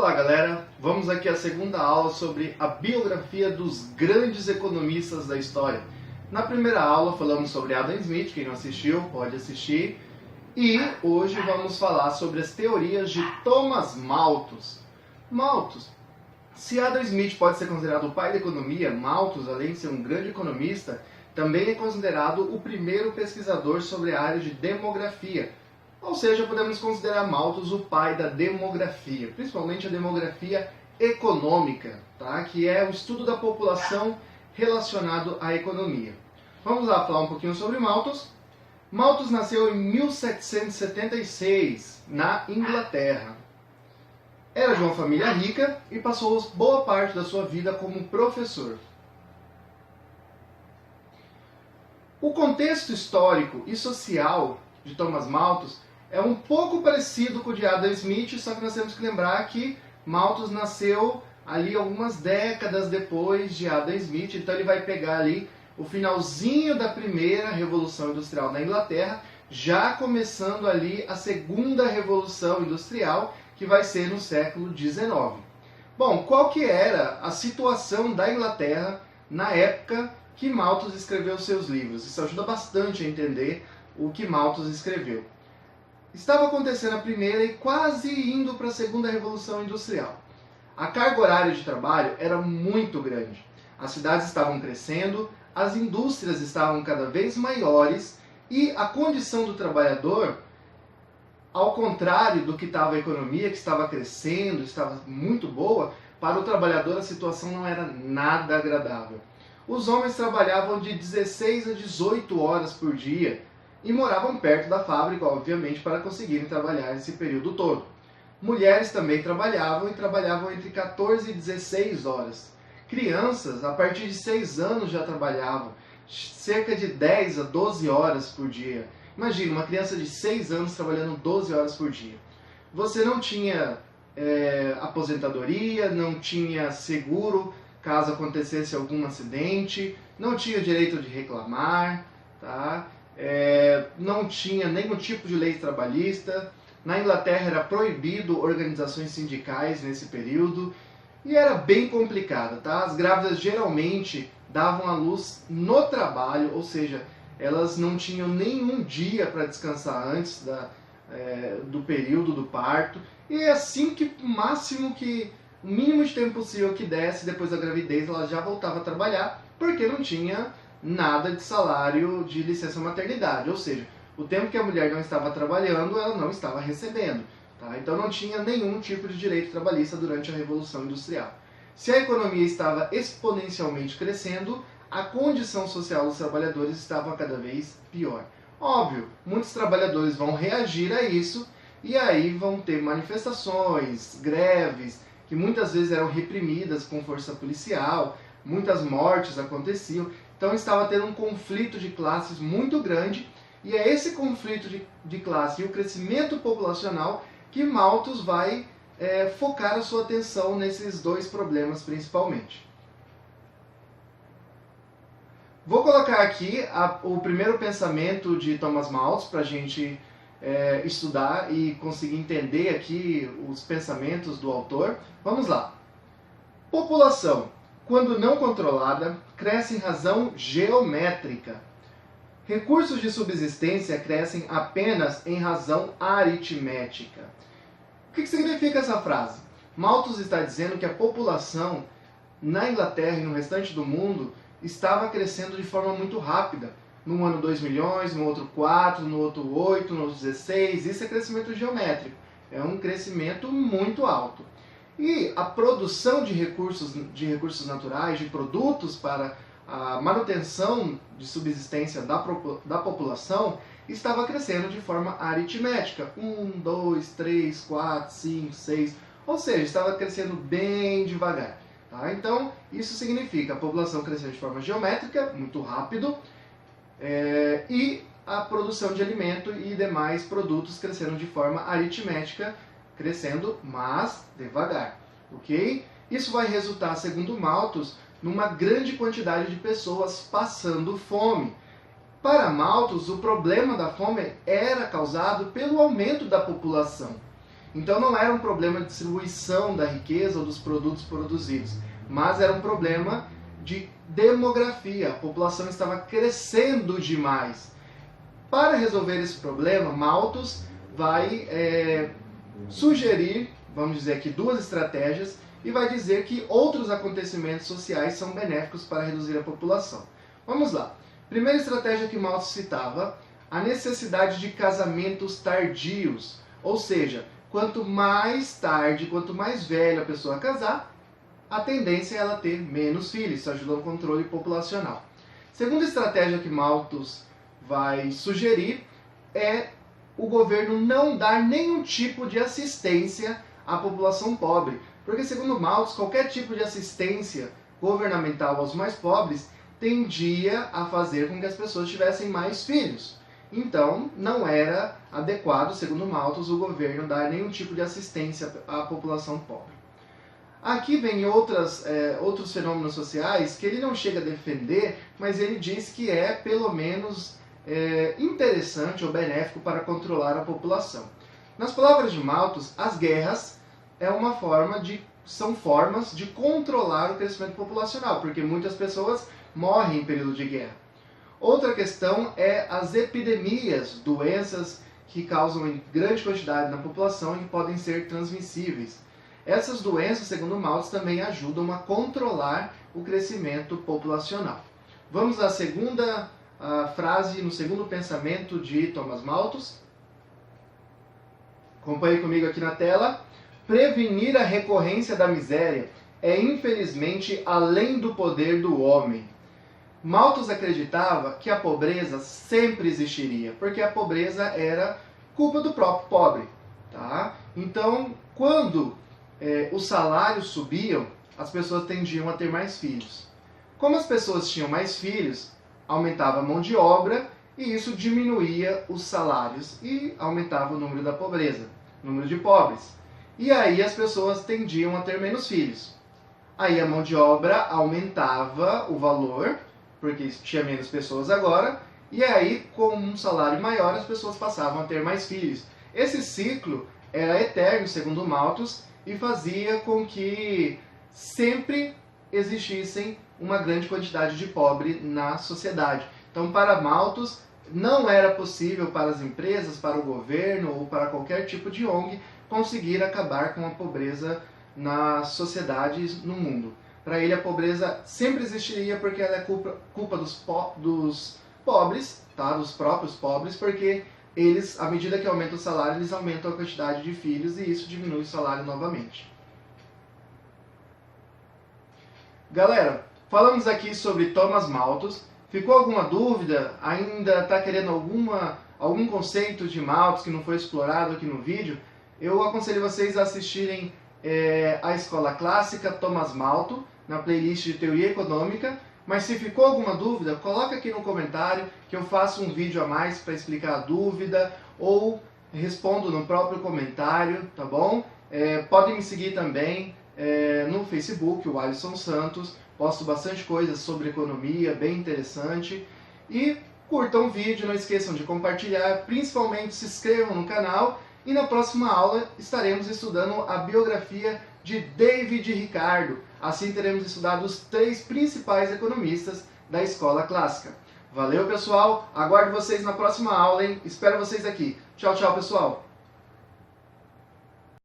Olá galera, vamos aqui à segunda aula sobre a biografia dos grandes economistas da história. Na primeira aula falamos sobre Adam Smith, quem não assistiu pode assistir, e hoje vamos falar sobre as teorias de Thomas Malthus. Malthus, se Adam Smith pode ser considerado o pai da economia, Malthus, além de ser um grande economista, também é considerado o primeiro pesquisador sobre a área de demografia. Ou seja, podemos considerar Malthus o pai da demografia, principalmente a demografia econômica, tá? Que é o estudo da população relacionado à economia. Vamos lá falar um pouquinho sobre Malthus. Malthus nasceu em 1776, na Inglaterra. Era de uma família rica e passou boa parte da sua vida como professor. O contexto histórico e social de Thomas Malthus é um pouco parecido com o de Adam Smith, só que nós temos que lembrar que Malthus nasceu ali algumas décadas depois de Adam Smith, então ele vai pegar ali o finalzinho da primeira Revolução Industrial na Inglaterra, já começando ali a segunda Revolução Industrial, que vai ser no século XIX. Bom, qual que era a situação da Inglaterra na época que Malthus escreveu seus livros? Isso ajuda bastante a entender o que Malthus escreveu. Estava acontecendo a primeira e quase indo para a segunda Revolução Industrial. A carga horária de trabalho era muito grande. As cidades estavam crescendo, as indústrias estavam cada vez maiores e a condição do trabalhador, ao contrário do que estava a economia, que estava crescendo, estava muito boa, para o trabalhador a situação não era nada agradável. Os homens trabalhavam de 16 a 18 horas por dia, e moravam perto da fábrica, obviamente, para conseguirem trabalhar esse período todo. Mulheres também trabalhavam e trabalhavam entre 14 e 16 horas. Crianças, a partir de 6 anos, já trabalhavam cerca de 10 a 12 horas por dia. Imagina, uma criança de 6 anos trabalhando 12 horas por dia. Você não tinha aposentadoria, não tinha seguro caso acontecesse algum acidente, não tinha direito de reclamar, tá? Não tinha nenhum tipo de lei trabalhista. Na Inglaterra era proibido organizações sindicais nesse período e era bem complicado, tá? As grávidas geralmente davam à luz no trabalho, ou seja, elas não tinham nenhum dia para descansar antes do período do parto, e assim que o mínimo de tempo possível que desse depois da gravidez, ela já voltava a trabalhar, porque não tinha nada de salário de licença maternidade, ou seja, o tempo que a mulher não estava trabalhando, ela não estava recebendo, tá? Então não tinha nenhum tipo de direito trabalhista durante a Revolução Industrial. Se a economia estava exponencialmente crescendo, a condição social dos trabalhadores estava cada vez pior. Óbvio, muitos trabalhadores vão reagir a isso e aí vão ter manifestações, greves, que muitas vezes eram reprimidas com força policial, muitas mortes aconteciam. Então estava tendo um conflito de classes muito grande, e é esse conflito de classe e o crescimento populacional que Malthus vai focar a sua atenção nesses dois problemas principalmente. Vou colocar aqui o primeiro pensamento de Thomas Malthus para a gente estudar e conseguir entender aqui os pensamentos do autor. Vamos lá. População, quando não controlada, cresce em razão geométrica. Recursos de subsistência crescem apenas em razão aritmética. O que significa essa frase? Malthus está dizendo que a população na Inglaterra e no restante do mundo estava crescendo de forma muito rápida. Num ano 2 milhões, no outro 4, no outro 8, no outro 16. Isso é crescimento geométrico. É um crescimento muito alto. E a produção de recursos naturais, de produtos para a manutenção de subsistência da população, estava crescendo de forma aritmética. 1, 2, 3, 4, 5, 6. Ou seja, estava crescendo bem devagar. Tá? Então, isso significa a população crescendo de forma geométrica, muito rápido, e a produção de alimento e demais produtos crescendo de forma aritmética, crescendo, mas devagar, ok? Isso vai resultar, segundo Malthus, numa grande quantidade de pessoas passando fome. Para Malthus, o problema da fome era causado pelo aumento da população. Então não era um problema de distribuição da riqueza ou dos produtos produzidos, mas era um problema de demografia. A população estava crescendo demais. Para resolver esse problema, Malthus vai sugerir, vamos dizer aqui, duas estratégias e vai dizer que outros acontecimentos sociais são benéficos para reduzir a população. Vamos lá. Primeira estratégia que Malthus citava, a necessidade de casamentos tardios. Ou seja, quanto mais tarde, quanto mais velha a pessoa casar, a tendência é ela ter menos filhos. Isso ajuda no controle populacional. Segunda estratégia que Malthus vai sugerir é o governo não dar nenhum tipo de assistência à população pobre. Porque, segundo Malthus, qualquer tipo de assistência governamental aos mais pobres tendia a fazer com que as pessoas tivessem mais filhos. Então, não era adequado, segundo Malthus, o governo dar nenhum tipo de assistência à população pobre. Aqui vem outros fenômenos sociais que ele não chega a defender, mas ele diz que é, pelo menos, interessante ou benéfico para controlar a população. Nas palavras de Malthus, as guerras são formas de controlar o crescimento populacional, porque muitas pessoas morrem em período de guerra. Outra questão é as epidemias, doenças que causam em grande quantidade na população e que podem ser transmissíveis. Essas doenças, segundo Malthus, também ajudam a controlar o crescimento populacional. Vamos à segunda frase, no segundo pensamento de Thomas Malthus. Acompanhe comigo aqui na tela. Prevenir a recorrência da miséria é, infelizmente, além do poder do homem. Malthus acreditava que a pobreza sempre existiria, porque a pobreza era culpa do próprio pobre. Tá? Então, quando os salários subiam, as pessoas tendiam a ter mais filhos. Como as pessoas tinham mais filhos, aumentava a mão de obra e isso diminuía os salários e aumentava o número da pobreza, o número de pobres. E aí as pessoas tendiam a ter menos filhos. Aí a mão de obra aumentava o valor, porque tinha menos pessoas agora, e aí com um salário maior as pessoas passavam a ter mais filhos. Esse ciclo era eterno, segundo Malthus, e fazia com que sempre existissem uma grande quantidade de pobre na sociedade. Então, para Malthus, não era possível para as empresas, para o governo ou para qualquer tipo de ONG conseguir acabar com a pobreza nas sociedades no mundo. Para ele, a pobreza sempre existiria porque ela é culpa dos pobres, tá? Dos próprios pobres, porque eles, à medida que aumenta o salário, eles aumentam a quantidade de filhos e isso diminui o salário novamente. Galera, falamos aqui sobre Thomas Malthus. Ficou alguma dúvida? Ainda está querendo algum conceito de Malthus que não foi explorado aqui no vídeo? Eu aconselho vocês a assistirem a Escola Clássica Thomas Malthus, na playlist de Teoria Econômica. Mas se ficou alguma dúvida, coloca aqui no comentário que eu faço um vídeo a mais para explicar a dúvida ou respondo no próprio comentário, tá bom? Podem me seguir também no Facebook, o Alisson Santos. Posto bastante coisa sobre economia, bem interessante. E curtam o vídeo, não esqueçam de compartilhar, principalmente se inscrevam no canal. E na próxima aula estaremos estudando a biografia de David Ricardo. Assim teremos estudado os 3 principais economistas da escola clássica. Valeu, pessoal! Aguardo vocês na próxima aula, hein? Espero vocês aqui. Tchau, tchau, pessoal!